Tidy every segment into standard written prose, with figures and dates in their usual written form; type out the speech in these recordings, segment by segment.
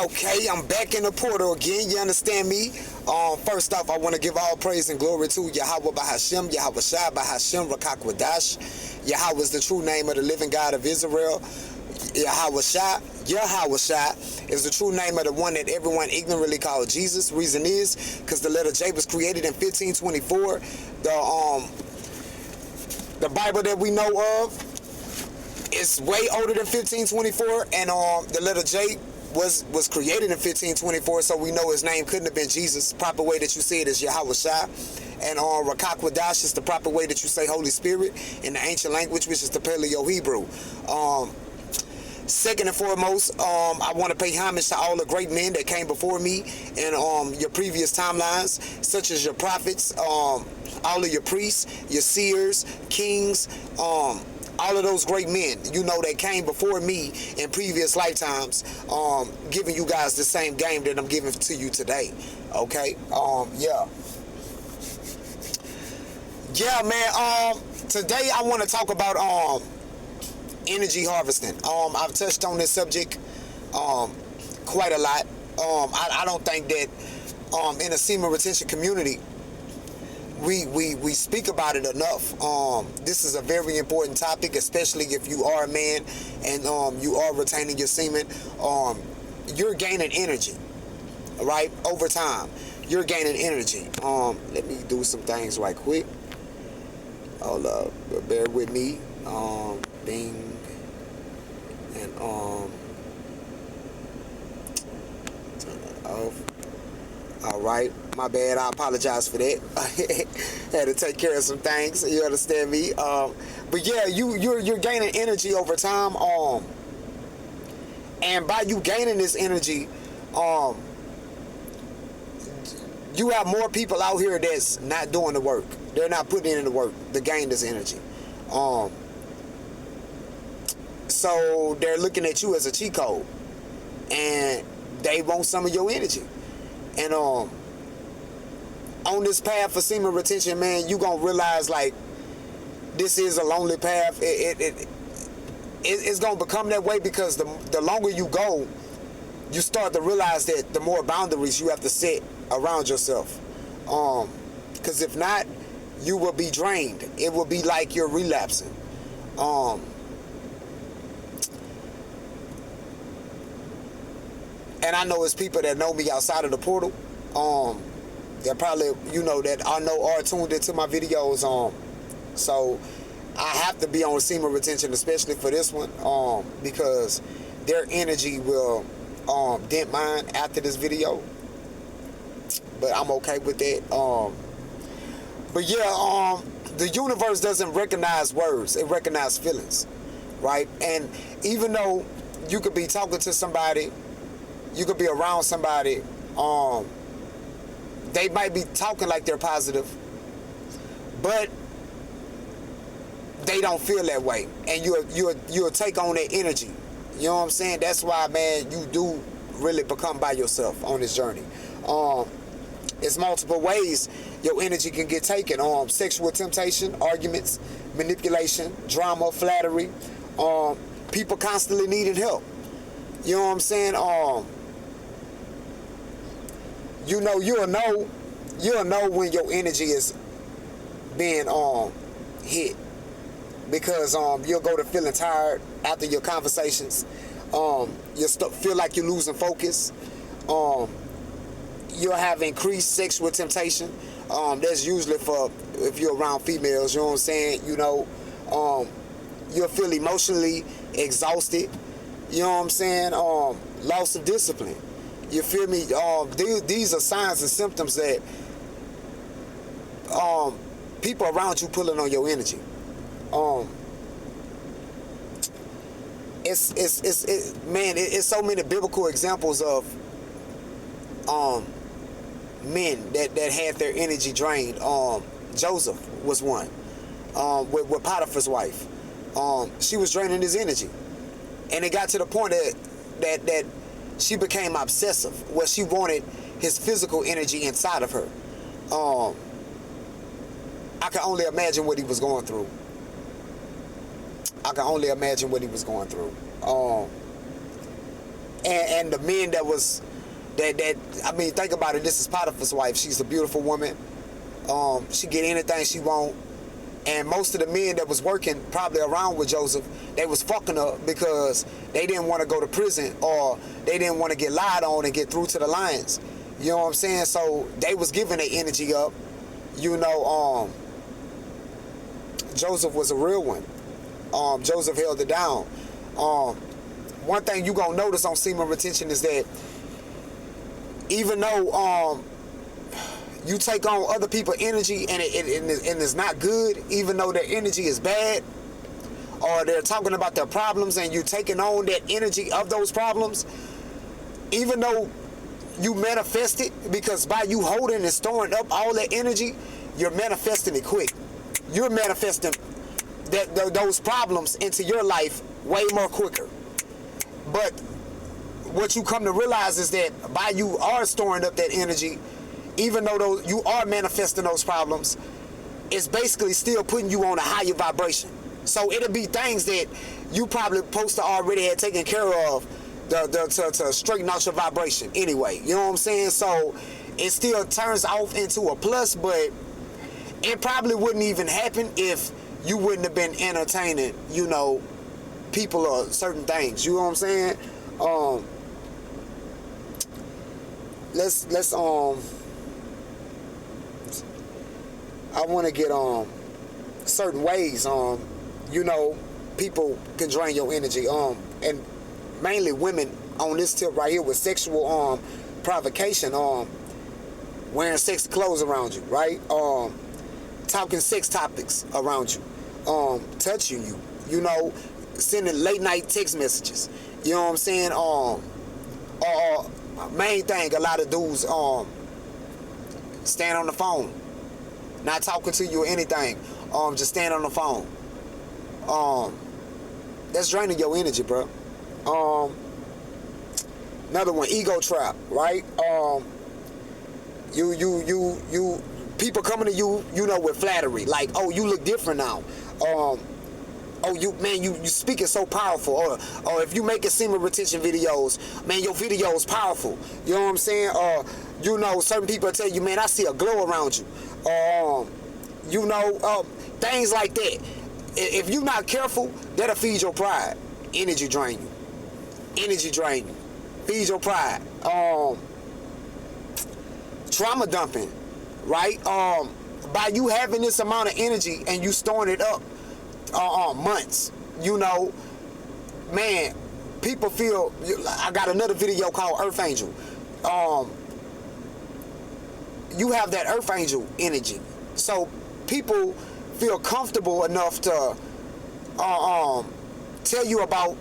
Okay, I'm back in the portal again. You understand me? First off, I want to give all praise and glory to Yahweh Bahashem, Yahweh Shai Bahashem Rakakwadash. Yahweh is the true name of the living God of Israel. Yahweh Shai is the true name of the one that everyone ignorantly called Jesus. Reason is because the letter J was created in 1524. The Bible that we know of is way older than 1524, and the letter J was created in 1524, so we know his name couldn't have been Jesus. Proper way that you say it is Yahweh Shai. And Rakakwadash is the proper way that you say Holy Spirit in the ancient language, which is the Paleo-Hebrew. Second and foremost, I want to pay homage to all the great men that came before me in your previous timelines, such as your prophets, all of your priests, your seers, kings, all of those great men, you know, that came before me in previous lifetimes, giving you guys the same game that I'm giving to you today. Okay? Yeah, man. Today I want to talk about energy harvesting. I've touched on this subject quite a lot. I don't think that in the semen retention community we speak about it enough. This is a very important topic, especially if you are a man and you are retaining your semen. You're gaining energy, right? Over time, you're gaining energy. Let me do some things right quick. Hold up, bear with me. Bing and turn that off. All right, my bad. I apologize for that. Had to take care of some things. You understand me? But yeah, you're gaining energy over time. And by you gaining this energy, you have more people out here that's not doing the work. They're not putting in the work to gain this energy. So they're looking at you as a cheat code, and they want some of your energy. And on this path for semen retention, man, you gonna realize like this is a lonely path. It's gonna become that way because the longer you go, you start to realize that the more boundaries you have to set around yourself. Because if not, you will be drained. It will be like you're relapsing. And I know it's people that know me outside of the portal. That probably, you know, that I know are tuned into my videos. So I have to be on semen retention, especially for this one, because their energy will dent mine after this video. But I'm okay with that. But yeah, the universe doesn't recognize words; it recognizes feelings, right? And even though you could be talking to somebody, you could be around somebody, they might be talking like they're positive, but they don't feel that way, and you'll take on that energy. You know what I'm saying? That's why, man, you do really become by yourself on this journey. It's multiple ways your energy can get taken. Sexual temptation, arguments, manipulation, drama, flattery, people constantly needing help. You know what I'm saying? You'll know when your energy is being hit, because you'll go to feeling tired after your conversations. You'll feel like you're losing focus. You'll have increased sexual temptation. That's usually for if you're around females. You know what I'm saying? You'll feel emotionally exhausted. You know what I'm saying? Loss of discipline. You feel me? These are signs and symptoms that people around you pulling on your energy. It's so many biblical examples of men that had their energy drained. Joseph was one. With Potiphar's wife, she was draining his energy, and it got to the point that she became obsessive, where she wanted his physical energy inside of her. I can only imagine what he was going through. and the men that was that I mean, think about it. This is Potiphar's wife. She's a beautiful woman. She get anything she want. And most of the men that was working probably around with Joseph, they was fucking her because they didn't want to go to prison, or they didn't want to get lied on and get through to the lions. You know what I'm saying? So they was giving their energy up. You know, Joseph was a real one. Joseph held it down. One thing you gonna notice on semen retention is that even though you take on other people's energy and it's not good, even though their energy is bad, or they're talking about their problems and you taking on that energy of those problems, even though you manifest it, because by you holding and storing up all that energy, you're manifesting it quick. You're manifesting those problems into your life way more quicker. But what you come to realize is that by you are storing up that energy, even though you are manifesting those problems, it's basically still putting you on a higher vibration. So it'll be things that you probably supposed to already have taken care of to straighten out your vibration anyway. You know what I'm saying? So it still turns off into a plus, but it probably wouldn't even happen if you wouldn't have been entertaining, you know, people or certain things. You know what I'm saying? Let's I want to get certain ways you know, people can drain your energy, and mainly women on this tip right here with sexual provocation, wearing sexy clothes around you, right? Talking sex topics around you, touching you, you know, sending late night text messages. You know what I'm saying? Main thing, a lot of dudes stand on the phone, not talking to you or anything, just stand on the phone. That's draining your energy, bro. Another one, ego trap, right? You people coming to you, you know, with flattery, like, oh, you look different now. Oh, you speaking so powerful. Or if you making semen retention videos, man, your video is powerful. You know what I'm saying? You know, certain people tell you, man, I see a glow around you. You know, things like that. If you're not careful, that'll feed your pride. Energy drain you. Energy drain you. Feed your pride. Trauma dumping, right? By you having this amount of energy and you storing it up months, you know, man, people feel. I got another video called Earth Angel. You have that Earth Angel energy, so people feel comfortable enough to tell you about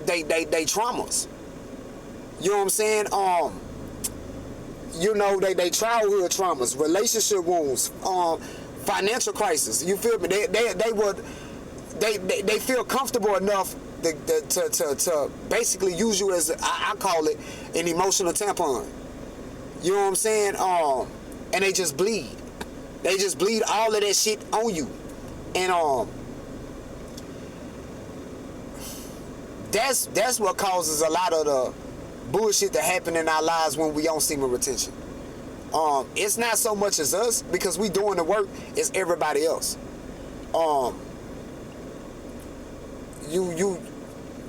they traumas. You know what I'm saying? You know, they childhood traumas, relationship wounds, financial crisis. You feel me? They feel comfortable enough to basically use you as, I call it, an emotional tampon. You know what I'm saying? And they just bleed. They just bleed all of that shit on you. And that's what causes a lot of the bullshit that happen in our lives when we on semen retention. It's not so much as us, because we doing the work, it's everybody else.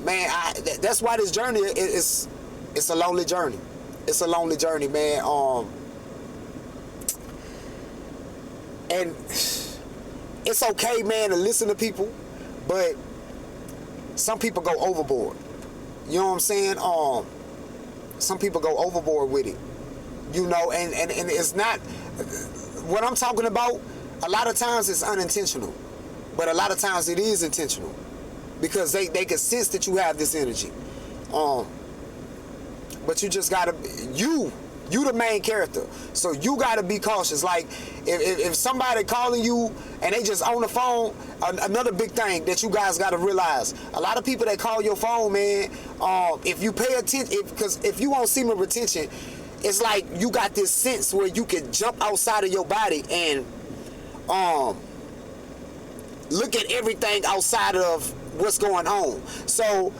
Man, that's why this journey it's a lonely journey. It's a lonely journey, man. And it's okay, man, to listen to people, but some people go overboard. You know what I'm saying? Some people go overboard with it. You know, and it's not what I'm talking about. A lot of times it's unintentional, but a lot of times it is intentional, because they can sense that you have this energy. But you just gotta, you the main character, so you gotta be cautious. Like if somebody calling you and they just on the phone, another big thing that you guys gotta realize, a lot of people that call your phone, man, if you pay attention, because if you want semen retention, it's like you got this sense where you can jump outside of your body and look at everything outside of what's going on. So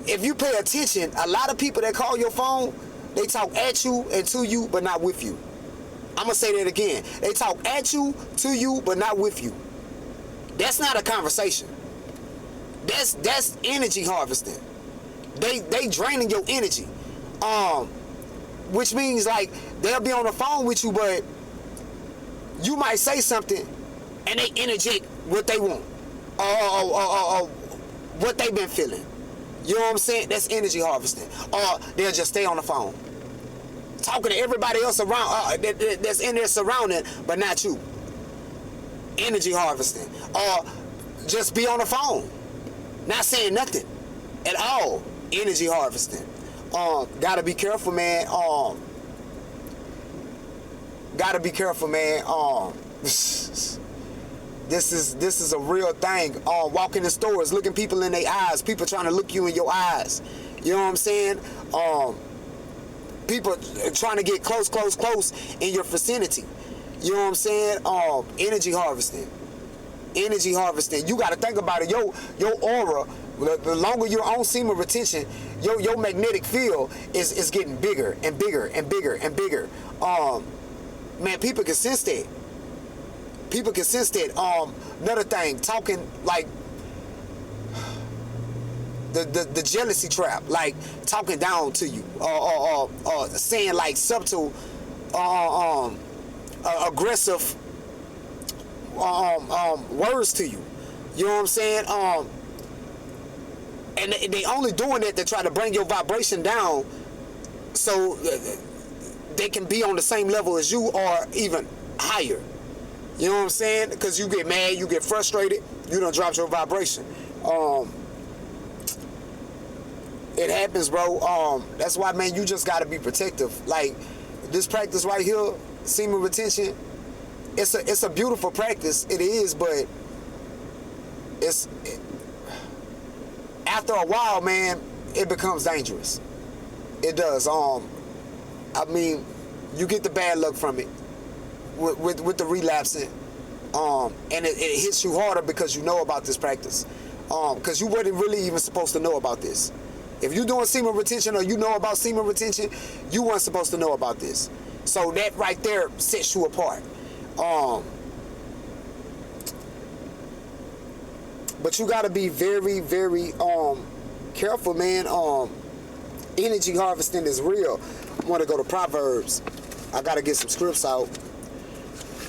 if you pay attention, a lot of people that call your phone, they talk at you and to you, but not with you. I'm gonna say that again. They talk at you, to you, but not with you. That's not a conversation. That's energy harvesting. They draining your energy. Which means like they'll be on the phone with you, but you might say something and they interject what they want. Or what they've been feeling. You know what I'm saying? That's energy harvesting. Or they'll just stay on the phone, talking to everybody else around that's in their surrounding, but not you. Energy harvesting. Or just be on the phone, not saying nothing at all. Energy harvesting. Gotta be careful, man. Gotta be careful, man. This is a real thing. Walking in stores, looking people in their eyes, people trying to look you in your eyes. You know what I'm saying? People trying to get close in your vicinity. You know what I'm saying? Energy harvesting. Energy harvesting. You got to think about it. Your aura, the longer you're on semen retention, your magnetic field is getting bigger and bigger and bigger and bigger. Man, people can sense that. People can sense that. Another thing, talking like the jealousy trap, like talking down to you, or saying like subtle, aggressive words to you. You know what I'm saying? And they only doing it to try to bring your vibration down, so they can be on the same level as you or even higher. You know what I'm saying? Because you get mad, you get frustrated, you done dropped your vibration. It happens, bro. That's why, man, you just gotta be protective. Like this practice right here, semen retention. It's a beautiful practice. It is, but after a while, man, it becomes dangerous. It does. I mean, you get the bad luck from it. With the relapsing, and it hits you harder because you know about this practice, because you wasn't really even supposed to know about this. If you're doing semen retention or you know about semen retention, you weren't supposed to know about this. So that right there sets you apart. But you gotta be very, very careful, man. Energy harvesting is real. I want to go to Proverbs. I gotta get some scripts out.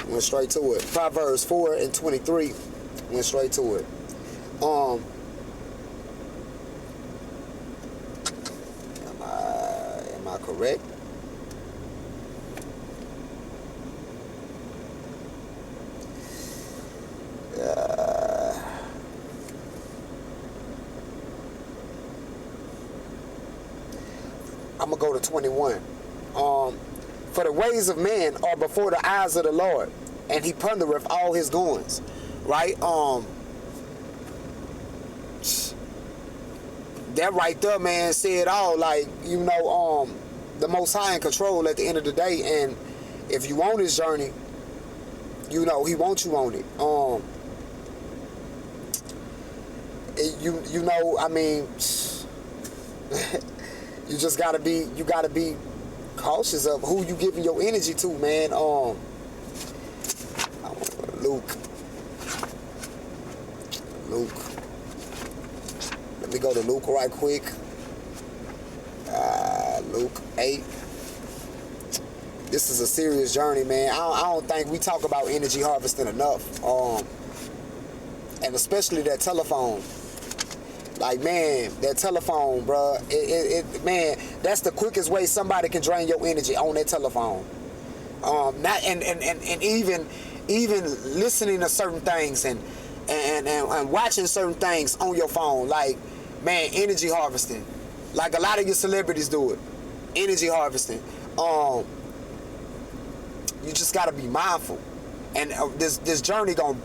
Went straight to it. Proverbs 4:23. Went straight to it. Am I correct? I'm gonna go to 21. For the ways of man are before the eyes of the Lord, and he pondereth all his goings. Right? That right there, man, said all. Like, you know, the Most High in control at the end of the day, and if you on this journey, you know, he wants you on it. You know, I mean, you just gotta be cautious of who you giving your energy to, man. Luke. Let me go to Luke right quick. Luke 8. This is a serious journey, man. I don't think we talk about energy harvesting enough. And especially that telephone. Like, man, that telephone, bruh. Man, that's the quickest way somebody can drain your energy, on that telephone. Not and even listening to certain things and watching certain things on your phone. Like, man, energy harvesting. Like a lot of your celebrities do it. Energy harvesting. You just gotta be mindful, and this journey gonna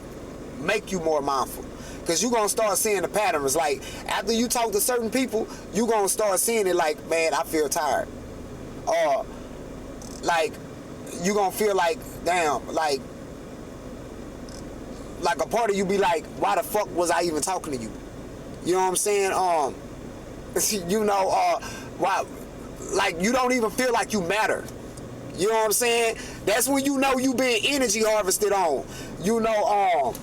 make you more mindful. Because you're going to start seeing the patterns. Like, after you talk to certain people, you're going to start seeing it like, man, I feel tired. Or, like, you're going to feel like, damn, like a part of you be like, why the fuck was I even talking to you? You know what I'm saying? You know, why, like you don't even feel like you matter. You know what I'm saying? That's when you know you being energy harvested on. You know,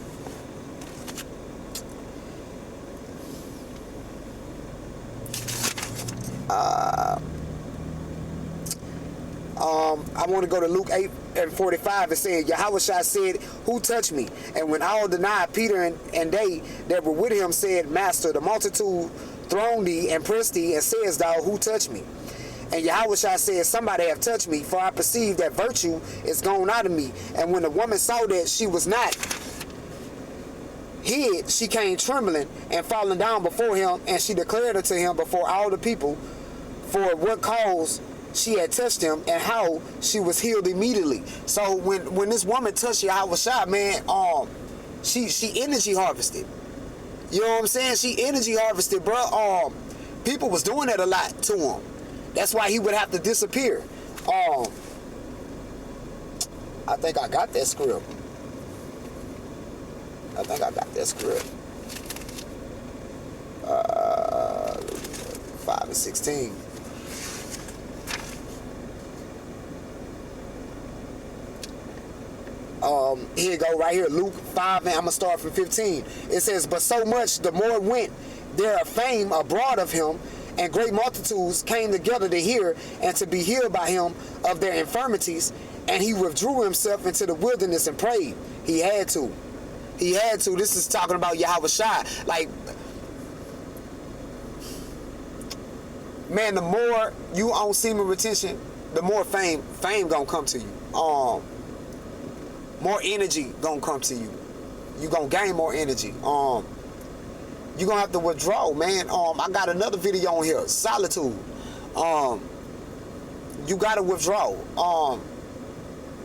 I want to go to Luke 8:45. It said, Yahushua said, who touched me? And when all denied, Peter and they that were with him said, Master, the multitude throng thee and press thee, and says thou, who touched me? And Yahushua said, somebody have touched me, for I perceive that virtue is gone out of me. And when the woman saw that she was not hid, she came trembling and falling down before him, and she declared unto him before all the people for what cause she had touched him and how she was healed immediately. So when this woman touched Yahushua, man, she energy harvested. You know what I'm saying? She energy harvested, bro. People was doing that a lot to him. That's why he would have to disappear. I think I got that script. 5:16. Here you go, right here, Luke 5, and I'm gonna start from 15. It says, but so much the more went there a fame abroad of him, and great multitudes came together to hear and to be healed by him of their infirmities. And he withdrew himself into the wilderness and prayed. He had to. This is talking about Yahushua. Like, man, the more you own semen retention, the more fame gonna come to you. More energy gonna come to you. You gonna gain more energy. You gonna have to withdraw, man. I got another video on here, solitude. You gotta withdraw.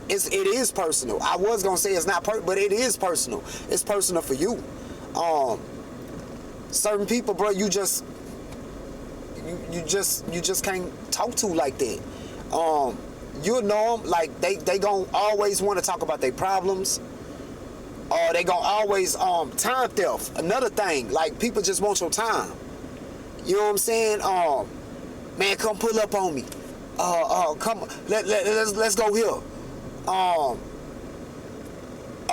It is personal. I was gonna say it's not but it is personal. It's personal for you. Certain people, bro, you just can't talk to like that. You'll know them, like they gonna always want to talk about their problems. Or they gonna always time theft. Another thing, like people just want your time. You know what I'm saying? Man, come pull up on me. Come, let's go here.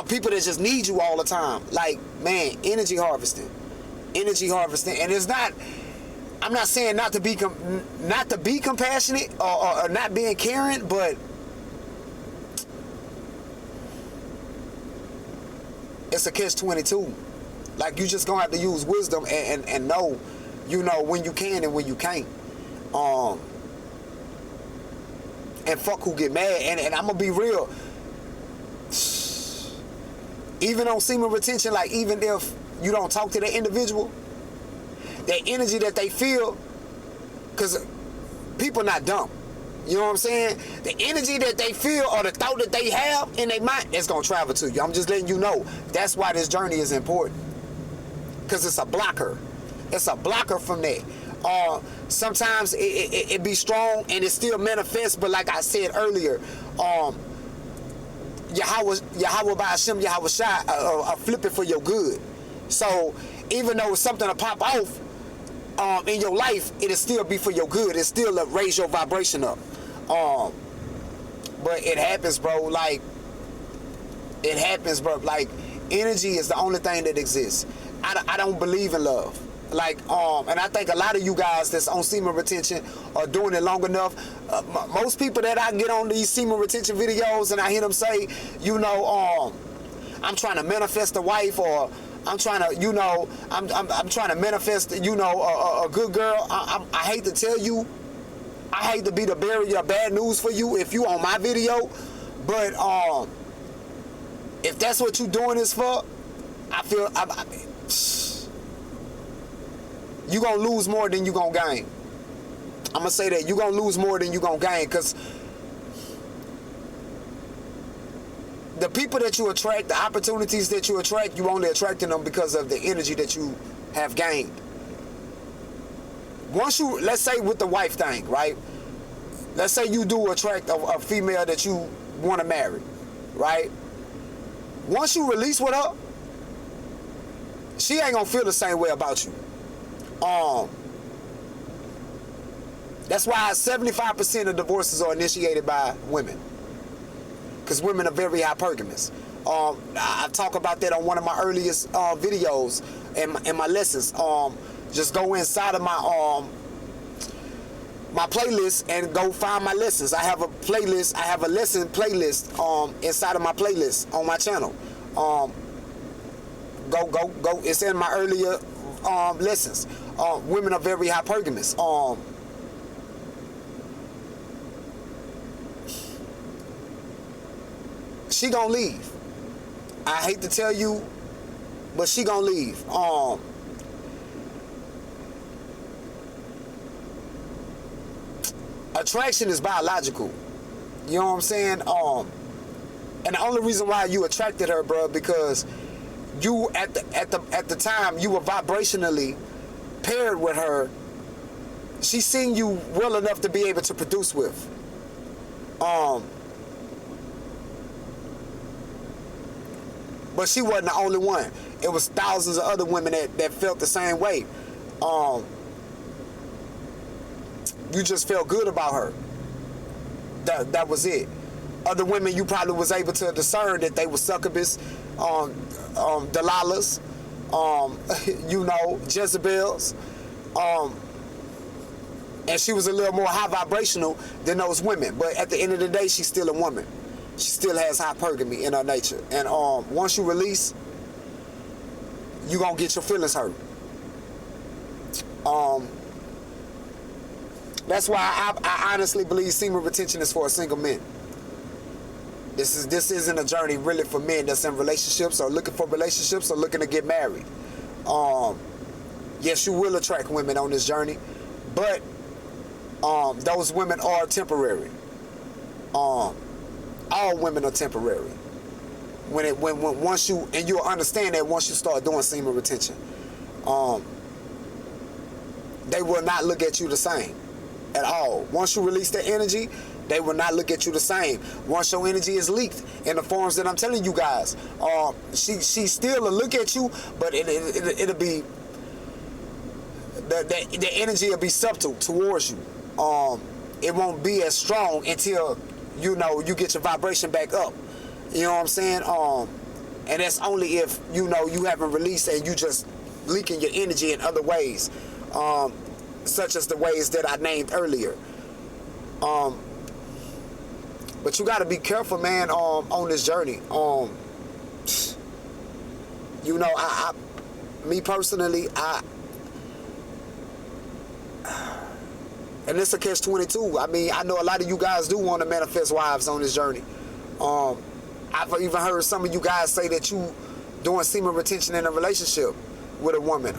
People that just need you all the time. Like, man, energy harvesting, and it's not. I'm not saying not to be compassionate or not being caring, but it's a catch-22. Like, you just gonna have to use wisdom and know, you know, when you can and when you can't. And fuck who get mad. And I'm gonna be real. Even on semen retention, like, even if you don't talk to that individual, that energy that they feel, because people not dumb. You know what I'm saying? The energy that they feel or the thought that they have in their mind, it's going to travel to you. I'm just letting you know. That's why this journey is important. Because it's a blocker. It's a blocker from that. Sometimes it be strong and it still manifests, but like I said earlier, Yahweh Ba'ashem, Yahweh Shai, flip it for your good. So even though it's something to pop off in your life, it'll still be for your good. It still raise your vibration up. But it happens, bro. Like, it happens, bro. Like, energy is the only thing that exists. I don't believe in love. Like, and I think a lot of you guys that's on semen retention are doing it long enough. Most people that I get on these semen retention videos and I hear them say, you know, I'm trying to manifest a wife, or I'm trying to, you know, I'm trying to manifest, you know, a good girl. I hate to tell you, I hate to be the bearer of bad news for you if you on my video, but if that's what you doing this for, I feel you gonna lose more than you gonna gain. I'm gonna say that you gonna lose more than you gonna gain, because the people that you attract, the opportunities that you attract, you only attracting them because of the energy that you have gained. Once you, let's say with the wife thing, right? Let's say you do attract a female that you want to marry, right? Once you release with her, she ain't gonna feel the same way about you. That's why 75% of divorces are initiated by women, because women are very hypergamous. I talk about that on one of my earliest videos and my lessons. Just go inside of my playlist and go find my lessons. I have a playlist. I have a lesson playlist inside of my playlist on my channel. Go. It's in my earlier lessons. Women are very hypergamous. She gonna leave. I hate to tell you, but she gonna leave. Attraction is biological. You know what I'm saying? And the only reason why you attracted her, bro, because you at the time you were vibrationally paired with her. She seen you well enough to be able to produce with. But she wasn't the only one. It was thousands of other women that felt the same way. You just felt good about her. That was it. Other women, you probably was able to discern that they were succubus, Delilahs, you know, Jezebels, and she was a little more high vibrational than those women. But at the end of the day, she's still a woman. She still has hypergamy in her nature. And once you release, you gonna get your feelings hurt. That's why I honestly believe semen retention is for a single man. This isn't a journey really for men that's in relationships or looking for relationships or looking to get married. Yes, you will attract women on this journey, but those women are temporary. All women are temporary. Once you, and you'll understand that once you start doing semen retention, they will not look at you the same at all. Once you release their energy, they will not look at you the same. Once your energy is leaked in the forms that I'm telling you guys, she still will look at you, but it'll be the energy will be subtle towards you. It won't be as strong until you know you get your vibration back up. You know what I'm saying? And that's only if you know you haven't released and you just leaking your energy in other ways, such as the ways that I named earlier. But you got to be careful, man, on this journey. You know, me personally, and it's a catch-22. I mean, I know a lot of you guys do want to manifest wives on this journey. I've even heard some of you guys say that you doing semen retention in a relationship with a woman.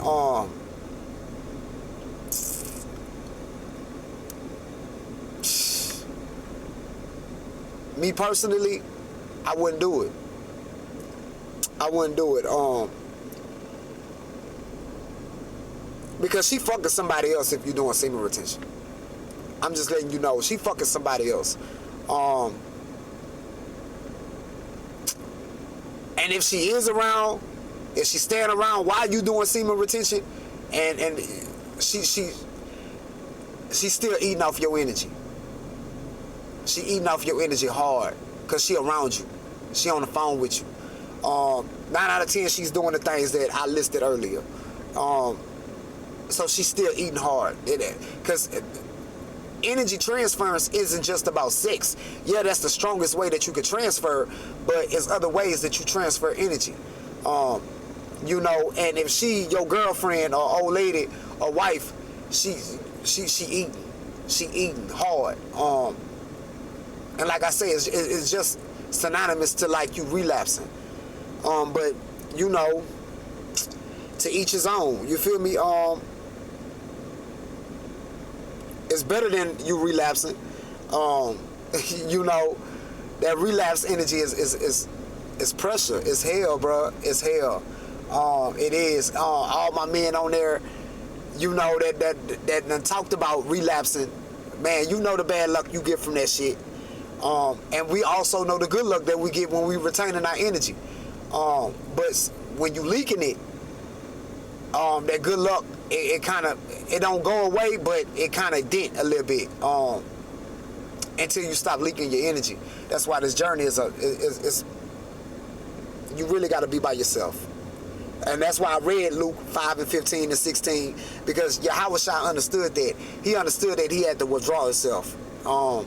Me personally, I wouldn't do it. I wouldn't do it. Because she fucking somebody else if you're doing semen retention. I'm just letting you know, she fucking somebody else. And if she is around, if she's staying around while you doing semen retention, and she's still eating off your energy. She eating off your energy hard because she around you. She on the phone with you. 9 out of 10, she's doing the things that I listed earlier. So she's still eating hard. Because energy transference isn't just about sex. Yeah, that's the strongest way that you could transfer, but it's other ways that you transfer energy. You know, and if she your girlfriend or old lady or wife, she eating hard. And like I say, it's just synonymous to like you relapsing. But you know, to each his own. You feel me? It's better than you relapsing. You know, that relapse energy is pressure. It's hell, bro. It's hell. It is. All my men on there, you know, that done talked about relapsing. Man, you know the bad luck you get from that shit. And we also know the good luck that we get when we retaining our energy. But when you leaking it, that good luck it kind of, it don't go away, but it kind of dent a little bit until you stop leaking your energy. That's why this journey is you really got to be by yourself. And that's why I read Luke 5 and 15 and 16, because Yahushua understood that. He understood that he had to withdraw himself to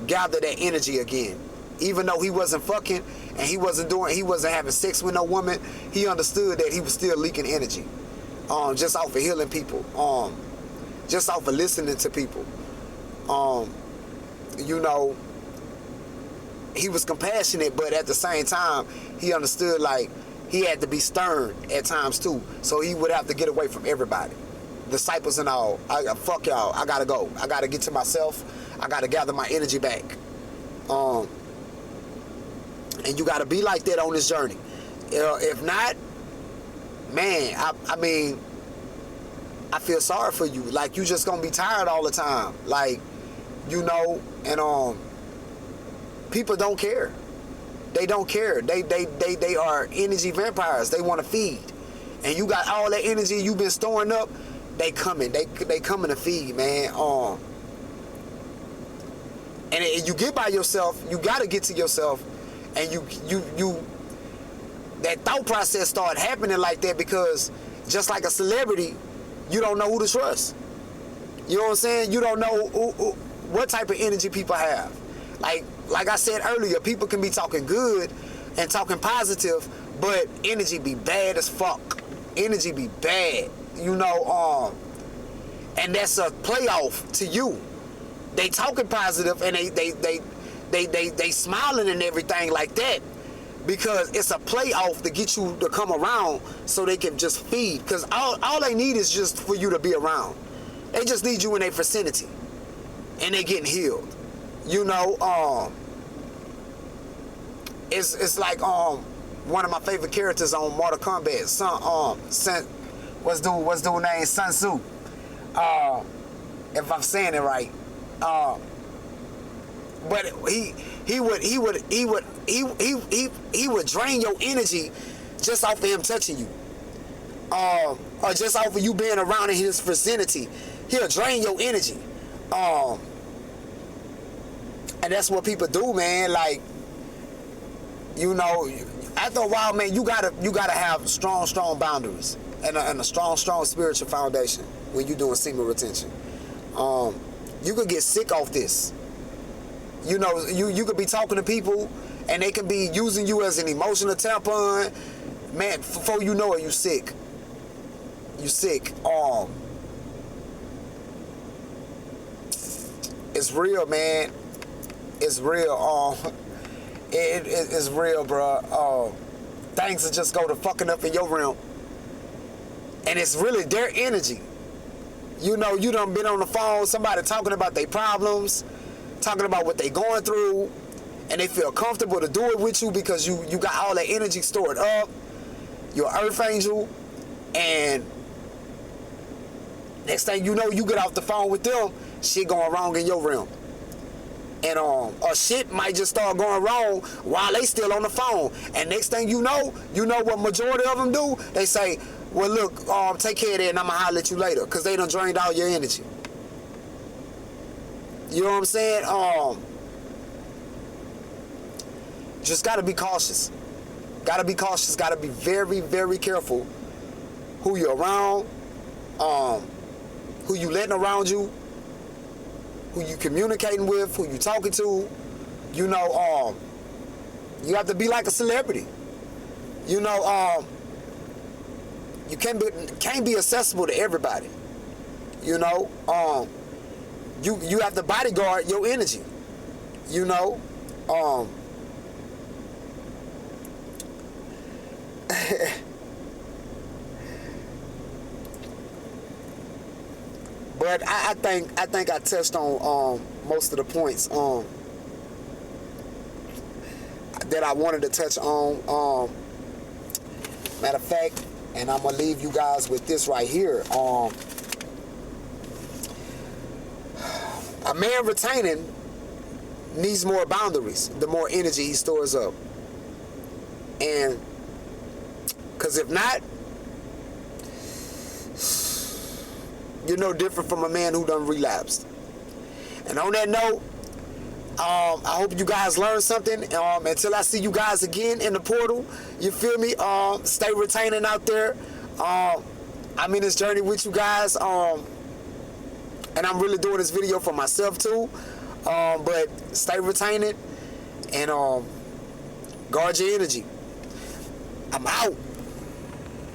gather that energy again. Even though he wasn't fucking and he wasn't having sex with no woman, he understood that he was still leaking energy. Just off of healing people. Just off of listening to people. You know, he was compassionate, but at the same time, he understood like he had to be stern at times too. So he would have to get away from everybody. Disciples and all. Fuck y'all. I gotta go. I gotta get to myself. I gotta gather my energy back. And you gotta be like that on this journey. If not, man, I mean, I feel sorry for you. Like, you just gonna be tired all the time. Like, you know, and people don't care. They don't care. They are energy vampires. They want to feed. And you got all that energy you've been storing up, they coming. They coming to feed, man. And you get by yourself, you gotta get to yourself, and you that thought process start happening like that, because just like a celebrity, you don't know who to trust. You know what I'm saying? You don't know what type of energy people have. Like I said earlier, people can be talking good and talking positive, but energy be bad as fuck. Energy be bad, you know. And that's a playoff to you. They talking positive and they smiling and everything like that, because it's a playoff to get you to come around so they can just feed. Because all they need is just for you to be around. They just need you in their vicinity, and they getting healed. You know, it's like one of my favorite characters on Mortal Kombat, what's dude name? Sun Tzu. If I'm saying it right. But he would drain your energy just off of him touching you, or just off of you being around in his vicinity. He'll drain your energy, and that's what people do, man. Like, you know, after a while, man, you gotta have strong boundaries and a strong spiritual foundation when you're doing semen retention. You could get sick off this. You know, you could be talking to people and they can be using you as an emotional tampon. Man, before you know it, you sick. You sick. It's real, man. It's real. It's real, bro. Things that just go to fucking up in your realm. And it's really their energy. You know, you done been on the phone, somebody talking about their problems, talking about what they going through, and they feel comfortable to do it with you because you got all that energy stored up. You're an earth angel, and next thing you know, you get off the phone with them, shit going wrong in your realm. And or shit might just start going wrong while they still on the phone. And next thing you know what majority of them do? They say, well, look, take care of that and I'm going to holler at you later, because they done drained all your energy. You know what I'm saying? Just got to be cautious. Got to be cautious. Got to be very, very careful who you're around, who you letting around you, who you communicating with, who you talking to. You know, you have to be like a celebrity. You know, you can't be accessible to everybody. You know, you have to bodyguard your energy. You know, but I think I touched on most of the points that I wanted to touch on. Matter of fact, and I'm gonna leave you guys with this right here. A man retaining needs more boundaries, the more energy he stores up. And because if not, you're no different from a man who done relapsed. And on that note, I hope you guys learned something. Until I see you guys again in the portal, you feel me? Stay retaining out there. I'm in this journey with you guys. And I'm really doing this video for myself too. But stay retaining and guard your energy. I'm out.